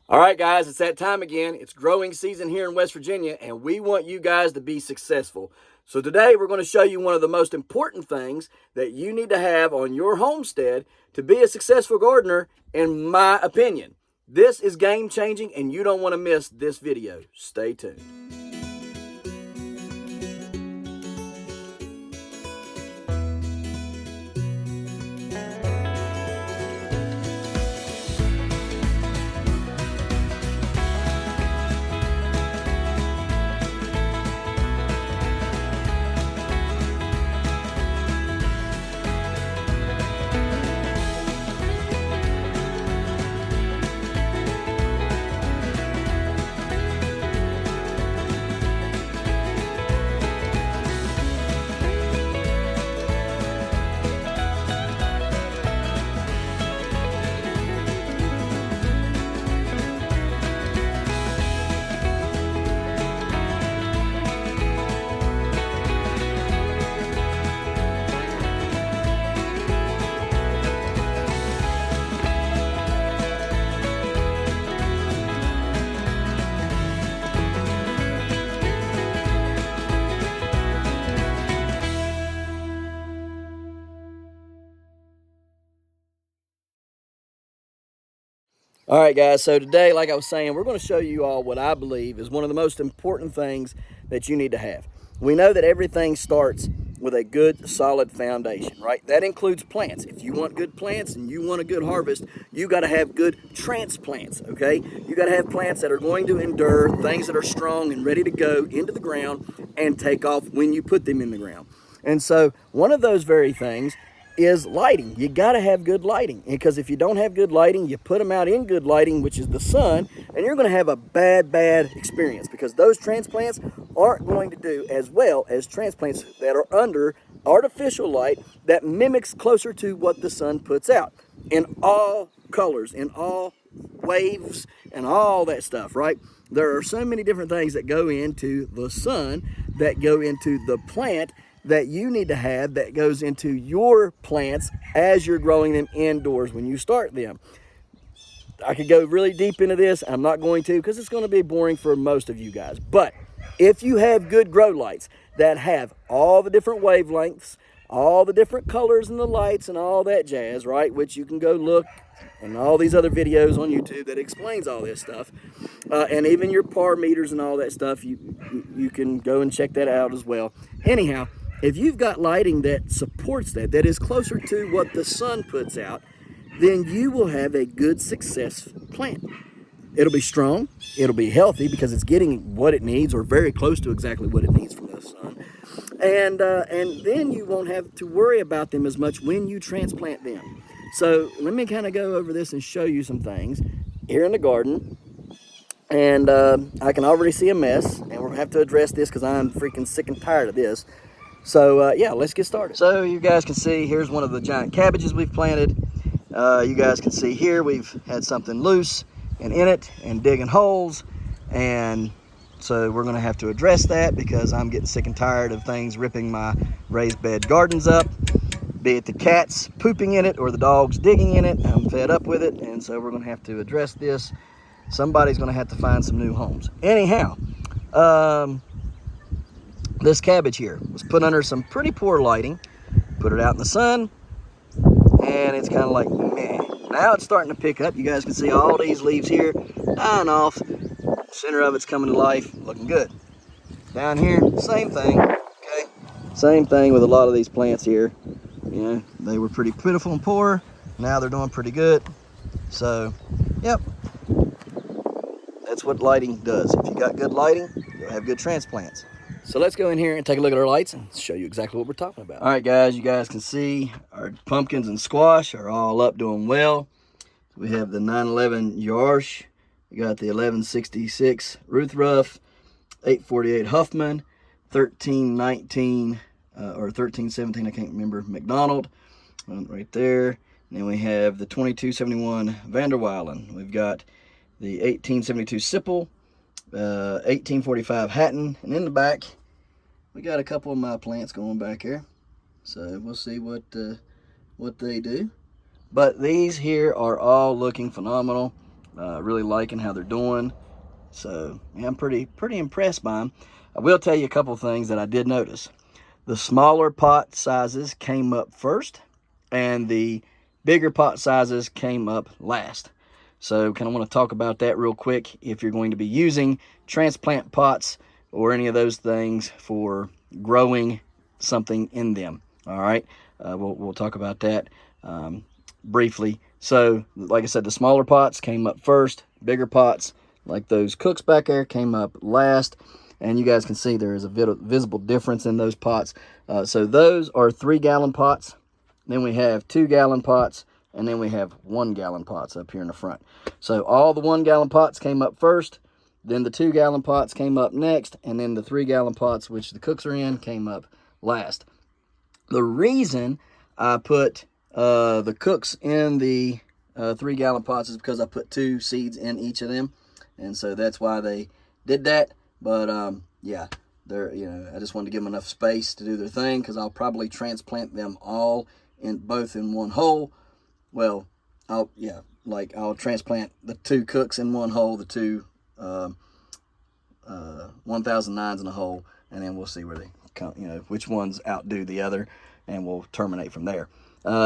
All right, guys, it's that time again. It's growing season here in West Virginia, and we want you guys to be successful. So today we're going to show you one of the most important things that you need to have on your homestead to be a successful gardener, in my opinion. This is game changing, and you don't want to miss this video. Stay tuned. All right, guys, so today, like I was saying, we're going to show you all what I believe is one of the most important things that you need to have. We know that everything starts with a good, solid foundation, right? That includes plants. If you want good plants and you want a good harvest, you got to have good transplants, okay? You got to have plants that are going to endure, things that are strong and ready to go into the ground and take off when you put them in the ground. And so one of those very things is lighting. You got to have good lighting, because if you don't have good lighting, you put them out in good lighting, which is the sun, and you're going to have a bad experience, because those transplants aren't going to do as well as transplants that are under artificial light that mimics closer to what the sun puts out in all colors, in all waves, and all that stuff, right? There are so many different things that go into the sun, that go into the plant, that you need to have, that goes into your plants as you're growing them indoors when you start them. I could go really deep into this. I'm not going to, because it's going to be boring for most of you guys. But if you have good grow lights that have all the different wavelengths, all the different colors and the lights and all that jazz, right, which you can go look and all these other videos on YouTube that explains all this stuff, and even your par meters and all that stuff, you can go and check that out as well. Anyhow, if you've got lighting that supports that is closer to what the sun puts out, then you will have a good success plant. It'll be strong, it'll be healthy, because it's getting what it needs, or very close to exactly what it needs from the sun. And then you won't have to worry about them as much when you transplant them. So let me kind of go over this and show you some things here in the garden. And I can already see a mess, and we're going to have to address this because I'm freaking sick and tired of this. So yeah, let's get started. So you guys can see, here's one of the giant cabbages we've planted. You guys can see here we've had something loose and in it and digging holes, and so we're going to have to address that, because I'm getting sick and tired of things ripping my raised bed gardens up, be it the cats pooping in it or the dogs digging in it. I'm fed up with it, and so we're going to have to address this. Somebody's going to have to find some new homes. Anyhow, this cabbage here was put under some pretty poor lighting. Put it out in the sun, and it's kind of like meh. Now it's starting to pick up. You guys can see all these leaves here dying off. Center of it's coming to life, looking good. Down here, same thing. Okay, same thing with a lot of these plants here. You know, they were pretty pitiful and poor. Now they're doing pretty good. So, yep, that's what lighting does. If you got good lighting, you'll have good transplants. So let's go in here and take a look at our lights and show you exactly what we're talking about. All right, guys, you guys can see our pumpkins and squash are all up, doing well. We have the 911 Yarsh. We got the 1166 Ruth Ruff, 848 Huffman, 1319 or 1317, I can't remember, McDonald, right there. And then we have the 2271 Vanderweilen. We've got the 1872 Sipple, 1845 Hatton, and in the back we got a couple of my plants going back here, so we'll see what they do. But these here are all looking phenomenal. Really liking how they're doing. So yeah, I'm pretty impressed by them. I will tell you a couple things that I did notice. The smaller pot sizes came up first, and the bigger pot sizes came up last. So kind of want to talk about that real quick. If you're going to be using transplant pots or any of those things for growing something in them, all right, we'll talk about that briefly. So like I said, the smaller pots came up first, bigger pots like those cooks back there came up last, and you guys can see there is a visible difference in those pots. So those are 3-gallon pots, then we have 2-gallon pots, and then we have 1-gallon pots up here in the front. So all the 1-gallon pots came up first, then the 2-gallon pots came up next, and then the 3-gallon pots, which the cooks are in, came up last. The reason I put the cooks in the 3-gallon pots is because I put 2 seeds in each of them, and so that's why they did that. But yeah, they're, you know, I just wanted to give them enough space to do their thing, because I'll probably transplant them all in both in one hole. Well, I'll transplant the 2 cooks in one hole, the 2 1009s in a hole, and then we'll see where they come, you know, which ones outdo the other, and we'll terminate from there.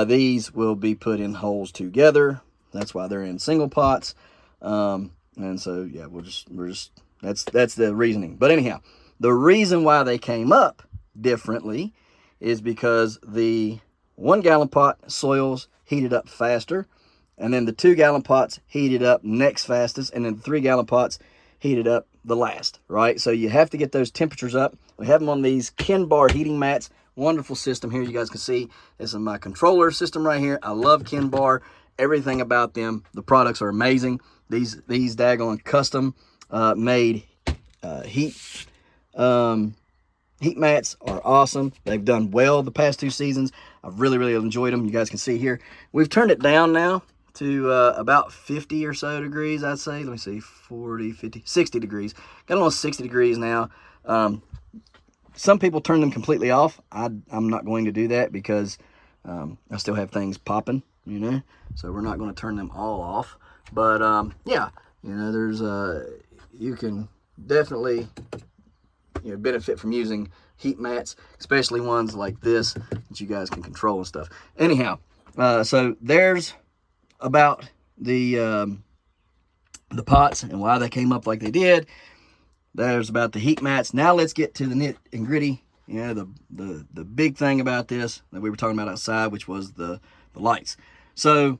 These will be put in holes together. That's why they're in single pots. And so yeah, that's the reasoning. But anyhow, the reason why they came up differently is because the 1-gallon pot soils heated up faster, and then the 2-gallon pots heated up next fastest, and then the 3-gallon pots heated up the last, right? So you have to get those temperatures up. We have them on these KenBar heating mats. Wonderful system here. You guys can see this is my controller system right here. I love KenBar. Everything about them. The products are amazing. These daggone custom made heat mats are awesome. They've done well the past 2 seasons. I've really enjoyed them. You guys can see here. We've turned it down now to about 50 or so degrees, I'd say. Let me see, 40, 50, 60 degrees. Got almost 60 degrees now. Some people turn them completely off. I'm not going to do that, because I still have things popping, you know, so we're not going to turn them all off. But yeah, you know, there's you can definitely, you know, benefit from using heat mats, especially ones like this that you guys can control and stuff. Anyhow, so there's about the pots and why they came up like they did. There's about the heat mats. Now let's get to the nit and gritty. You know, the big thing about this that we were talking about outside, which was the lights. So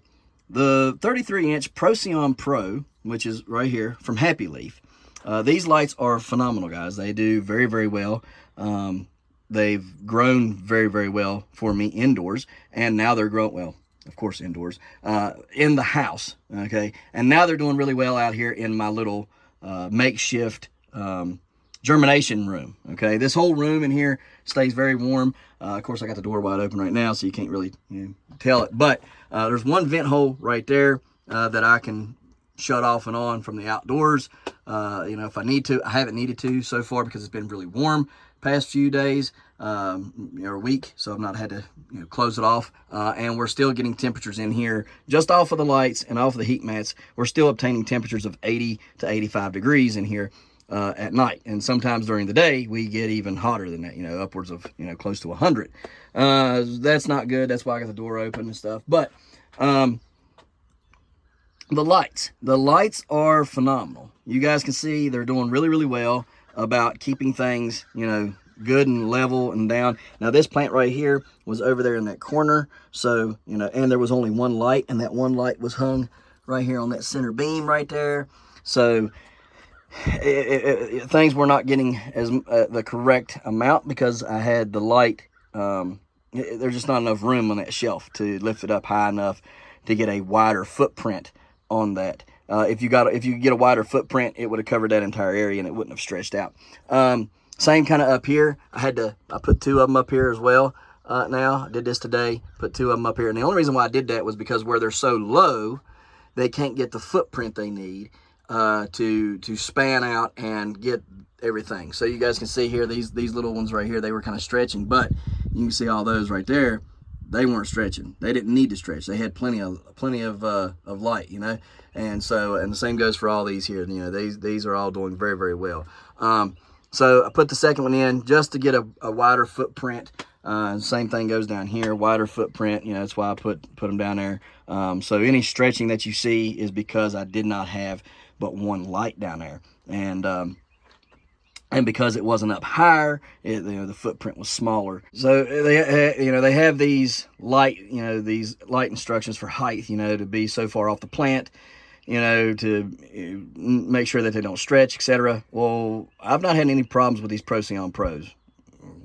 the 33-inch Procyon Pro, which is right here from Happy Leaf. These lights are phenomenal, guys. They do very well. They've grown very well for me indoors, and now they're growing, well, of course indoors, in the house, okay? And now they're doing really well out here in my little makeshift germination room, okay? This whole room in here stays very warm. Of course, I got the door wide open right now, so you can't really, you know, tell it. But there's one vent hole right there that I can shut off and on from the outdoors, you know, if I need to. I haven't needed to so far because it's been really warm past few days, or week, so I've not had to, you know, close it off. And we're still getting temperatures in here just off of the lights and off of the heat mats. We're still obtaining temperatures of 80 to 85 degrees in here at night, and sometimes during the day we get even hotter than that, you know, upwards of, you know, close to 100. That's not good. That's why I got the door open and stuff. But the lights are phenomenal. You guys can see they're doing really well about keeping things, you know, good and level and down. Now this plant right here was over there in that corner, so, you know, and there was only one light, and that one light was hung right here on that center beam right there. So things were not getting as the correct amount because I had the light. There's just not enough room on that shelf to lift it up high enough to get a wider footprint on that. If you get a wider footprint, it would have covered that entire area and it wouldn't have stretched out. Same kind of up here. I put 2 of them up here as well. Now I did this today, put 2 of them up here, and the only reason why I did that was because where they're so low, they can't get the footprint they need to span out and get everything. So you guys can see here, these little ones right here, they were kind of stretching, but you can see all those right there. they weren't stretching. They didn't need to stretch. They had plenty of light, you know. And so, and the same goes for all these here. You know, these are all doing very, very well. So I put the second one in just to get a wider footprint. Same thing goes down here, wider footprint. You know, that's why I put them down there. So any stretching that you see is because I did not have but one light down there, and because it wasn't up higher, you know, the footprint was smaller. So they have these light instructions for height, you know, to be so far off the plant, you know, to make sure that they don't stretch, etc. Well, I've not had any problems with these Procyon Pros.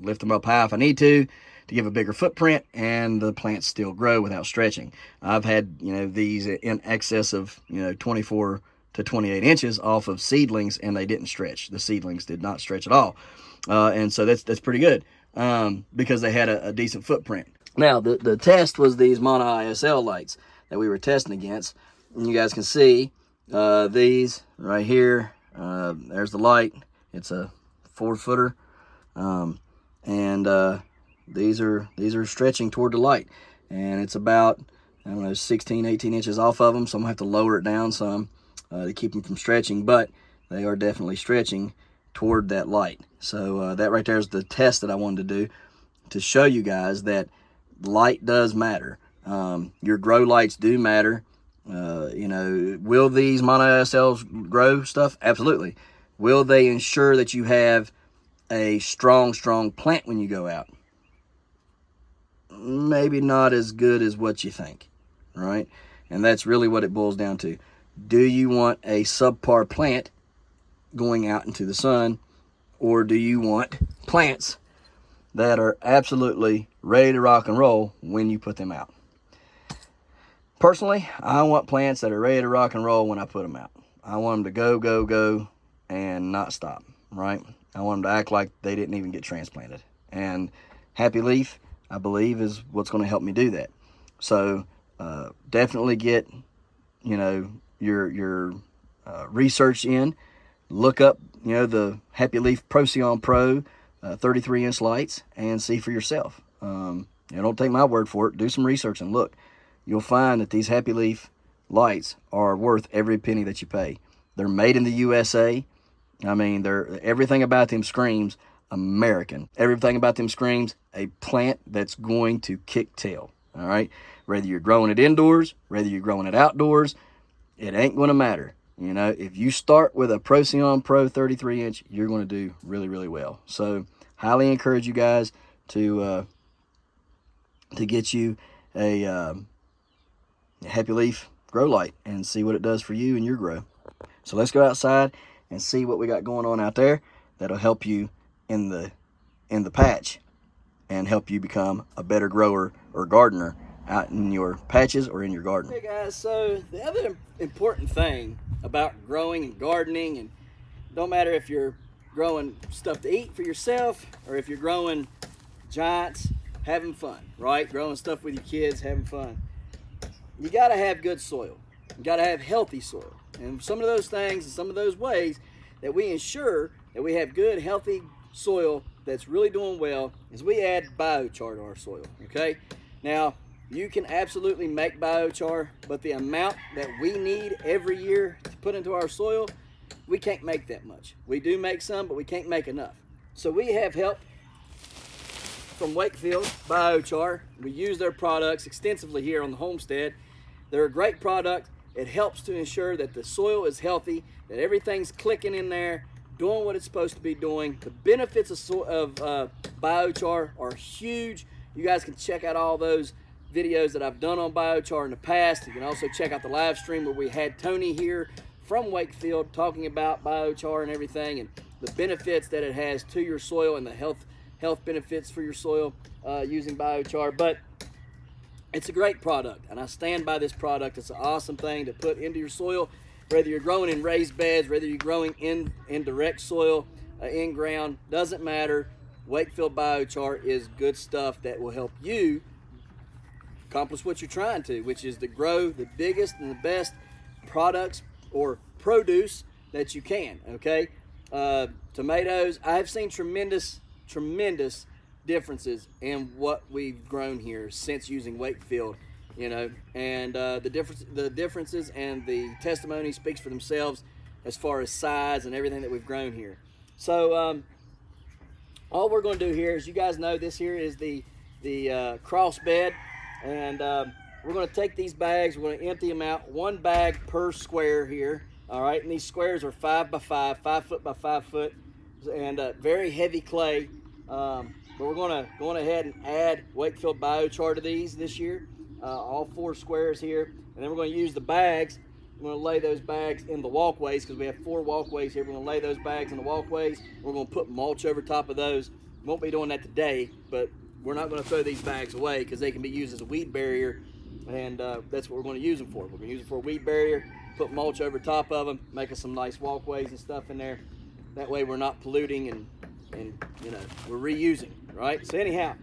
Lift them up high if I need to give a bigger footprint, and the plants still grow without stretching. I've had, you know, these in excess of, you know, 24 to 28 inches off of seedlings, and they didn't stretch. The seedlings did not stretch at all. And so that's pretty good, because they had a decent footprint. Now, the test was these mono ISL lights that we were testing against. And you guys can see these right here. There's the light. It's a 4-footer. These are stretching toward the light, and it's about, I don't know, 16, 18 inches off of them, so I'm gonna have to lower it down some to keep them from stretching, but they are definitely stretching toward that light. So that right there is the test that I wanted to do to show you guys that light does matter. Your grow lights do matter. You know, will these mono ISLs grow stuff? Absolutely. Will they ensure that you have a strong plant when you go out? Maybe not as good as what you think, right? And that's really what it boils down to. Do you want a subpar plant going out into the sun, or do you want plants that are absolutely ready to rock and roll when you put them out? Personally, I want plants that are ready to rock and roll when I put them out. I want them to go and not stop, right? I want them to act like they didn't even get transplanted. And Happy Leaf, I believe, is what's going to help me do that. So definitely get, you know, your research in. Look up, you know, the Happy Leaf Procyon Pro 33-inch lights and see for yourself. You know, don't take my word for it. Do some research and look. You'll find that these Happy Leaf lights are worth every penny that you pay. They're made in the USA. I mean, everything about them screams American. Everything about them screams a plant that's going to kick tail. All right, whether you're growing it indoors, whether you're growing it outdoors, it ain't going to matter. You know, if you start with a Procyon Pro 33-inch, you're going to do really, really well. So, highly encourage you guys to get you a Happy Leaf grow light and see what it does for you and your grow. So let's go outside and see what we got going on out there that'll help you in the patch and help you become a better grower or gardener out in your patches or in your garden. Hey guys, so the other important thing about growing and gardening, and don't matter if you're growing stuff to eat for yourself or if you're growing giants, having fun, right? Growing stuff with your kids, having fun. You gotta have good soil. You gotta have healthy soil. And some of those things and some of those ways that we ensure that we have good, healthy soil that's really doing well is we add biochar to our soil, okay? Now, you can absolutely make biochar, but the amount that we need every year to put into our soil, we can't make that much. We do make some, but we can't make enough. So we have help from Wakefield Biochar. We use their products extensively here on the homestead. They're a great product. It helps to ensure that the soil is healthy, that everything's clicking in there, doing what it's supposed to be doing. The benefits of biochar are huge. You guys can check out all those videos that I've done on biochar in the past. You can also check out the live stream where we had Tony here from Wakefield talking about biochar and everything and the benefits that it has to your soil and the health benefits for your soil using biochar. But it's a great product, and I stand by this product. It's an awesome thing to put into your soil, whether you're growing in raised beds, whether you're growing in direct soil, in ground, doesn't matter. Wakefield Biochar is good stuff that will help you accomplish what you're trying to, which is to grow the biggest and the best products or produce that you can, okay? Tomatoes, I have seen tremendous differences in what we've grown here since using Wakefield, you know, and the differences and the testimony speaks for themselves as far as size and everything that we've grown here. So all we're going to do here is, you guys know, this here is the cross bed, and we're going to take these bags, we're going to empty them out, 1 bag per square here. All right, and these squares are 5 by 5, 5 foot by 5 foot, and very heavy clay. But we're going to go ahead and add Wakefield biochar to these this year, all 4 squares here, and then we're going to use the bags. We're going to lay those bags in the walkways, because we have 4 walkways here. We're going to lay those bags in the walkways. We're going to put mulch over top of those. Won't be doing that today, but we're not going to throw these bags away, because they can be used as a weed barrier, and that's what we're going to use them for. We're going to use them for a weed barrier, put mulch over top of them, make us some nice walkways and stuff in there. That way we're not polluting, and you know, we're reusing, right? So anyhow,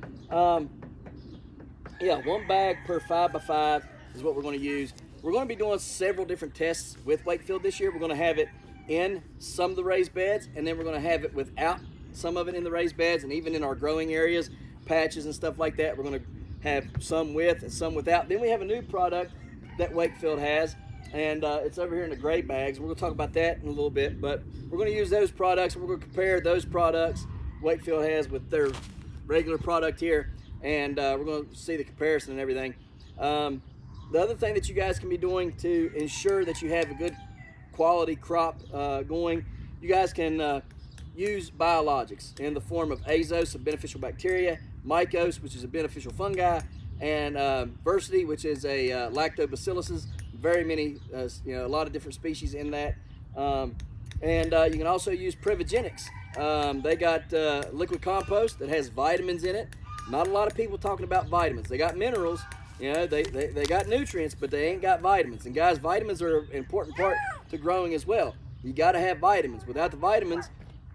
yeah, 1 bag per 5 by 5 is what we're going to use. We're going to be doing several different tests with Wakefield this year. We're going to have it in some of the raised beds, and then we're going to have it without some of it in the raised beds, and even in our growing areas, patches and stuff like that, we're going to have some with and some without. Then we have a new product that Wakefield has, and it's over here in the gray bags. We're going to talk about that in a little bit, but we're going to use those products. We're going to compare those products Wakefield has with their regular product here, and we're going to see the comparison and everything. The other thing that you guys can be doing to ensure that you have a good quality crop going, you guys can use biologics in the form of azos, a beneficial bacteria, mycos, which is a beneficial fungi, and versity, which is a lactobacillus. Very many, you know, a lot of different species in that. And you can also use Prevegenics. They got liquid compost that has vitamins in it. Not a lot of people talking about vitamins. They got minerals, you know, they got nutrients, but they ain't got vitamins. And guys, vitamins are an important part to growing as well. You got to have vitamins. Without the vitamins,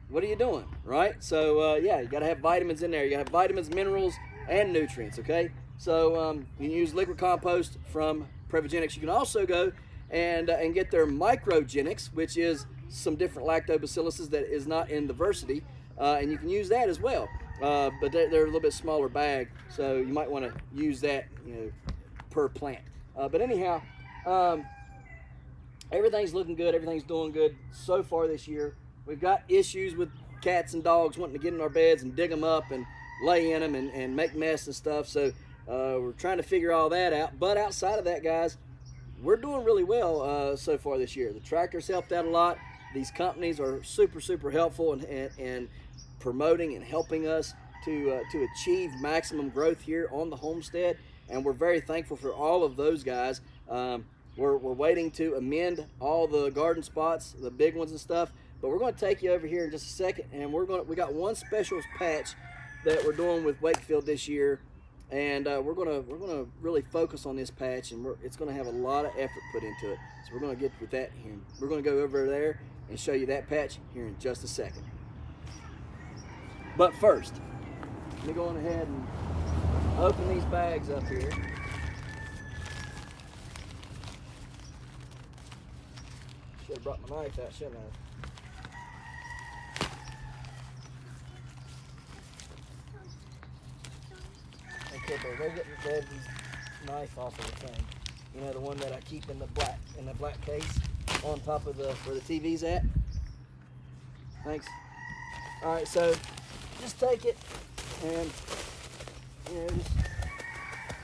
what are you doing, right? So yeah, you got to have vitamins in there. You got to have vitamins, minerals, and nutrients, okay? So you can use liquid compost from Prevegenics. You can also go and get their Microgenics, which is some different lactobacillus that is not in the versity, and you can use that as well. But they're a little bit smaller bag, so you might want to use that, you know, per plant. But anyhow, everything's looking good. Everything's doing good so far this year. We've got issues with cats and dogs wanting to get in our beds and dig them up and lay in them and make mess and stuff. So we're trying to figure all that out. But outside of that, guys, we're doing really well so far this year. The tractor's helped out a lot. These companies are super, super helpful and promoting and helping us to achieve maximum growth here on the homestead. And we're very thankful for all of those guys. We're waiting to amend all the garden spots, the big ones and stuff. But we're going to take you over here in just a second, and we got one special patch that we're doing with Wakefield this year, and we're gonna really focus on this patch, and it's going to have a lot of effort put into it. So we're going to get with that here. We're going to go over there and show you that patch here in just a second. But first, let me go on ahead and open these bags up here. Should have brought my knife out, shouldn't I? Okay, but go get the knife off of the thing. You know, the one that I keep in the black case on top of where the TV's at. Thanks. All right, so just take it and, you know, just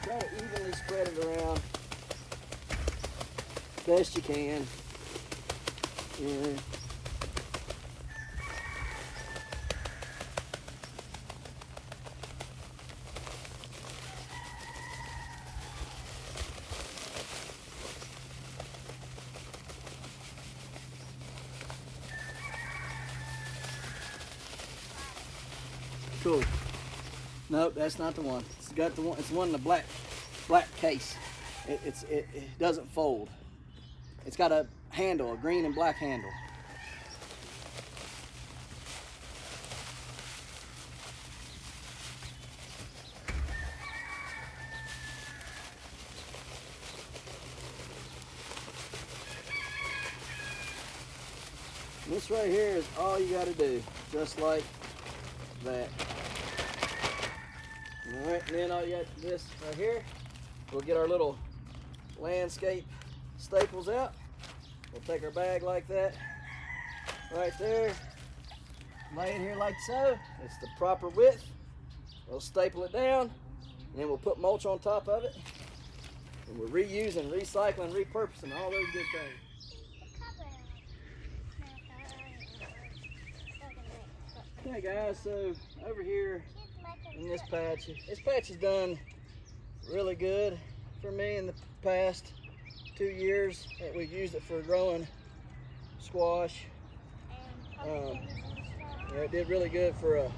try to evenly spread it around best you can. Yeah. Cool. Nope, that's not the one. It's got the one. It's the one in the black case. It doesn't fold. It's got a handle, a green and black handle. This right here is all you got to do, just like that. All right, and then all you got this right here. We'll get our little landscape staples out. We'll take our bag like that, right there, lay it here like so. It's the proper width. We'll staple it down, and then we'll put mulch on top of it. And we're reusing, recycling, repurposing, all those good things. Okay guys, so over here in this patch has done really good for me in the past 2 years that we've used it for growing squash. Yeah, it did really good for a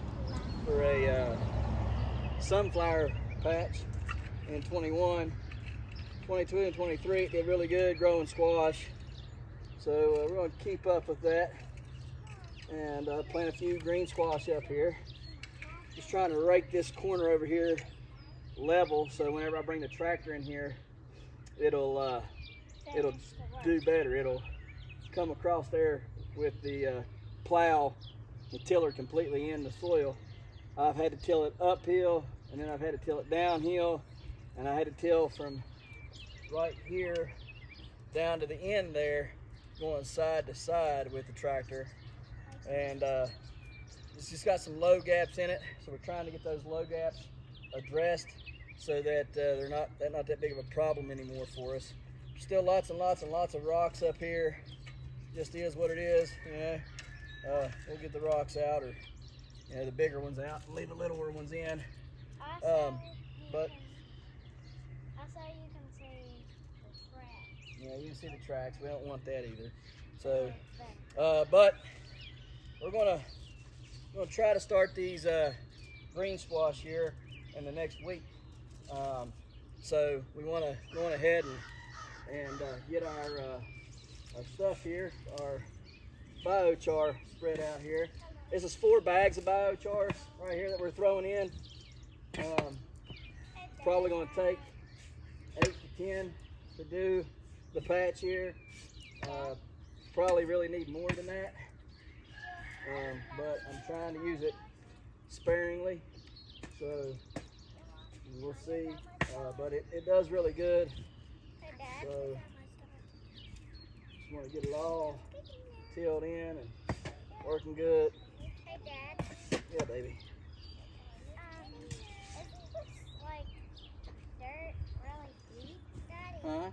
sunflower patch in 21, 22, and 23. It did really good growing squash. So we're going to keep up with that and plant a few green squash up here. Just trying to rake this corner over here level, so whenever I bring the tractor in here, it'll do better. It'll come across there with the plow, the tiller completely in the soil. I've had to till it uphill, and then I've had to till it downhill, and I had to till from right here down to the end there, going side to side with the tractor. And it's just got some low gaps in it, so we're trying to get those low gaps addressed so that they're not that big of a problem anymore for us. Still lots and lots and lots of rocks up here. Just is what it is, you know. We'll get the rocks out, or you know, the bigger ones out, and leave the littler ones in. But also you can see the tracks. Yeah, you can see the tracks. We don't want that either. So, but we're gonna try to start these green squash here in the next week. So we want to go ahead and get our stuff here, our biochar spread out here. This is 4 bags of biochar right here that we're throwing in. Probably going to take 8 to 10 to do the patch here. Probably really need more than that, but I'm trying to use it sparingly, so we'll see. But it does really good. So just want to get it all tilled in and working good. Hey, Dad. Yeah, baby. It looks like dirt really deep, Daddy. Huh?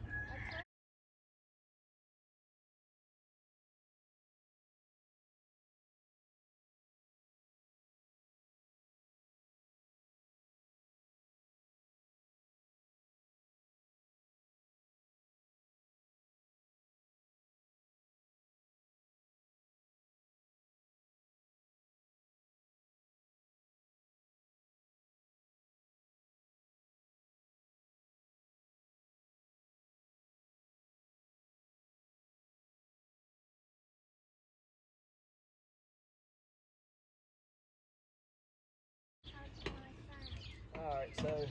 All right, so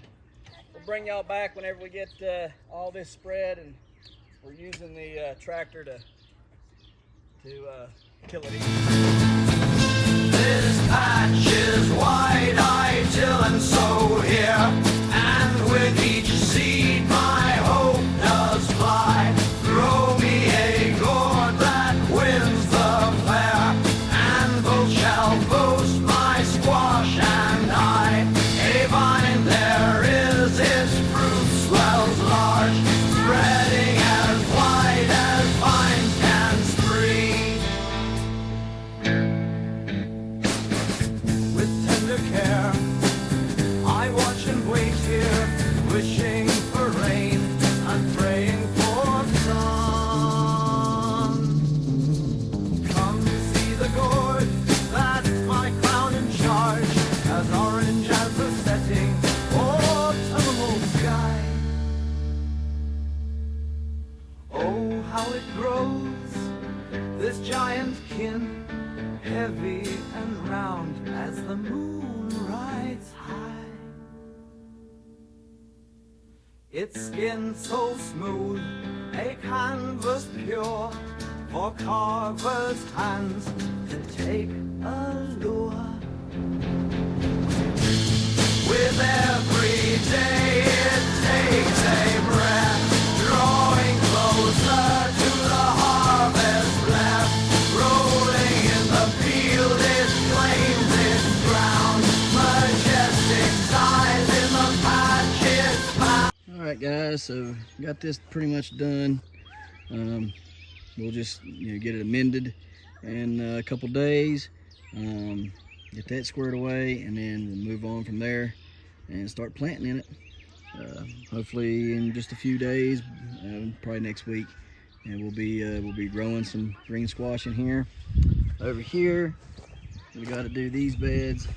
we'll bring y'all back whenever we get all this spread, and we're using the tractor to till it in. This patch is wide-eyed till and sow here, and with each seed my hope does fly. Grow me a gourd that wins the fair, and both shall boast my squash and I. A vine there is, its fruit swells large, spreading as wide as vines can spread. With tender care, I watch and wait here, wishing for rain and praying for sun. Come see the gourd, that's my crown and charge, as orange as the setting autumnal sky. Oh, how it grows, this giant kin, heavy and round as the moon rides high. Its skin so smooth, a canvas pure, for carvers' hands to take a lure. With every day it takes a breath, drawing closer to the harvest left. Rolling in the field, it claims its ground. Majestic size in the patch it's found. All right, guys, so got this pretty much done. We'll just get it amended in a couple days, get that squared away, and then we'll move on from there and start planting in it. Hopefully in just a few days, probably next week, and we'll be growing some green squash in here. Over here, we got to do these beds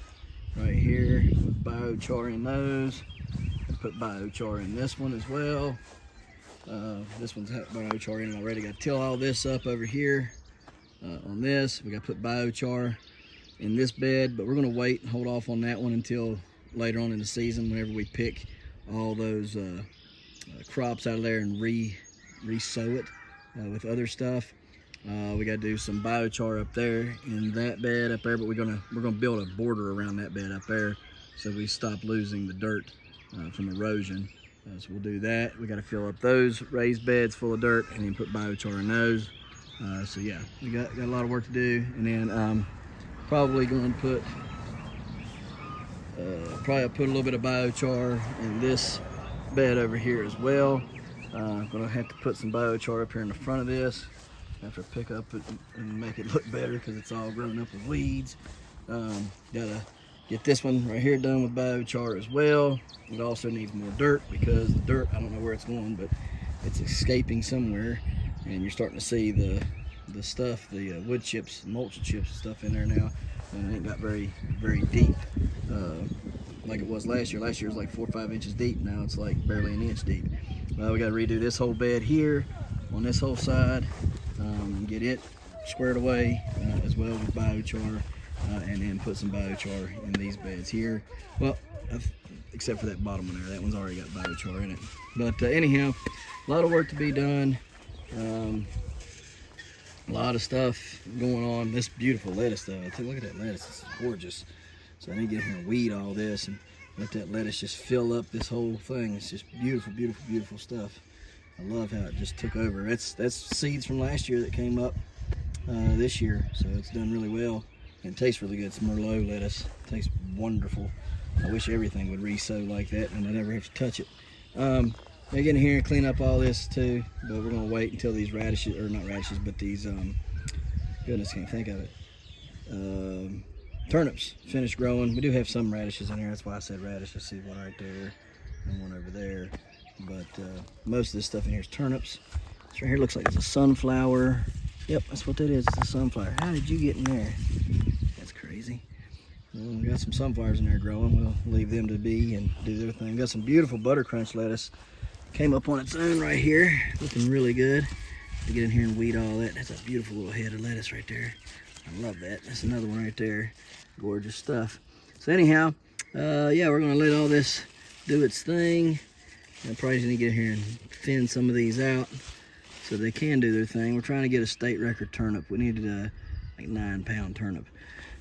right here with biochar in those. And put biochar in this one as well. This one's had biochar in it already. Got to till all this up over here on this. We got to put biochar in this bed, but we're going to wait and hold off on that one until later on in the season, whenever we pick all those crops out of there and re-sow it with other stuff. We got to do some biochar up there in that bed up there, but we're gonna build a border around that bed up there so we stop losing the dirt from erosion. So we'll do that. We got to fill up those raised beds full of dirt and then put biochar in those. So yeah, we got a lot of work to do, and then probably going to put a little bit of biochar in this bed over here as well. I'm gonna have to put some biochar up here in the front of this after I pick up it and make it look better because it's all grown up with weeds. Gotta get this one right here done with biochar as well. It also needs more dirt because the dirt, I don't know where it's going, but it's escaping somewhere, and you're starting to see the stuff, the wood chips, mulch chips and stuff in there now, and it ain't got very deep like it was last year. Last year was like 4 or 5 inches deep. Now it's like barely an inch deep. We got to redo this whole bed here on this whole side, get it squared away as well with biochar, and then put some biochar in these beds here. Well, except for that bottom one there, that one's already got biochar in it. But anyhow, a lot of work to be done. A lot of stuff going on. This beautiful lettuce though, look at that lettuce, it's gorgeous. So I need to get in here and weed all this and let that lettuce just fill up this whole thing. It's just beautiful, beautiful, beautiful stuff. I love how it just took over. That's seeds from last year that came up this year, so it's done really well. And it tastes really good. It's Merlot lettuce. It tastes wonderful. I wish everything would re-sow like that and I never have to touch it. I get in here and clean up all this too, but we're gonna wait until these radishes, or not radishes, but these goodness, can't think of it. Turnips finish growing. We do have some radishes in here. That's why I said radish. I see one right there and one over there. But most of this stuff in here is turnips. This right here looks like it's a sunflower. Yep, that's what that is. It's a sunflower. How did you get in there? That's crazy. Well, we got some sunflowers in there growing. We'll leave them to be and do their thing. Got some beautiful butter crunch lettuce. Came up on its own right here. Looking really good. To get in here and weed all that. That's a beautiful little head of lettuce right there. I love that. That's another one right there. Gorgeous stuff. So anyhow, yeah, we're gonna let all this do its thing. I probably need to get here and thin some of these out so they can do their thing. We're trying to get a state record turnip. We needed a like 9-pound turnip.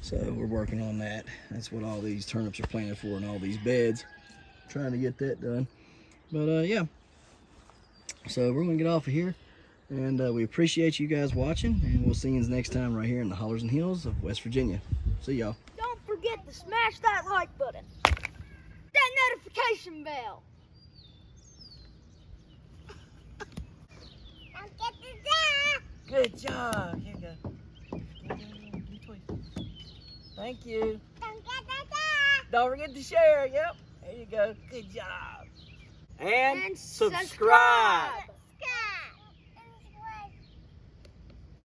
So we're working on that. That's what all these turnips are planted for in all these beds. Trying to get that done. But yeah. So we're gonna get off of here. And we appreciate you guys watching, and we'll see you next time right here in the Hollers and Hills of West Virginia. See y'all. Don't forget to smash that like button, that notification bell. Don't get the Good job. Here you go. Thank you. Don't get the Don't forget to share. Yep. There you go. Good job. And And subscribe.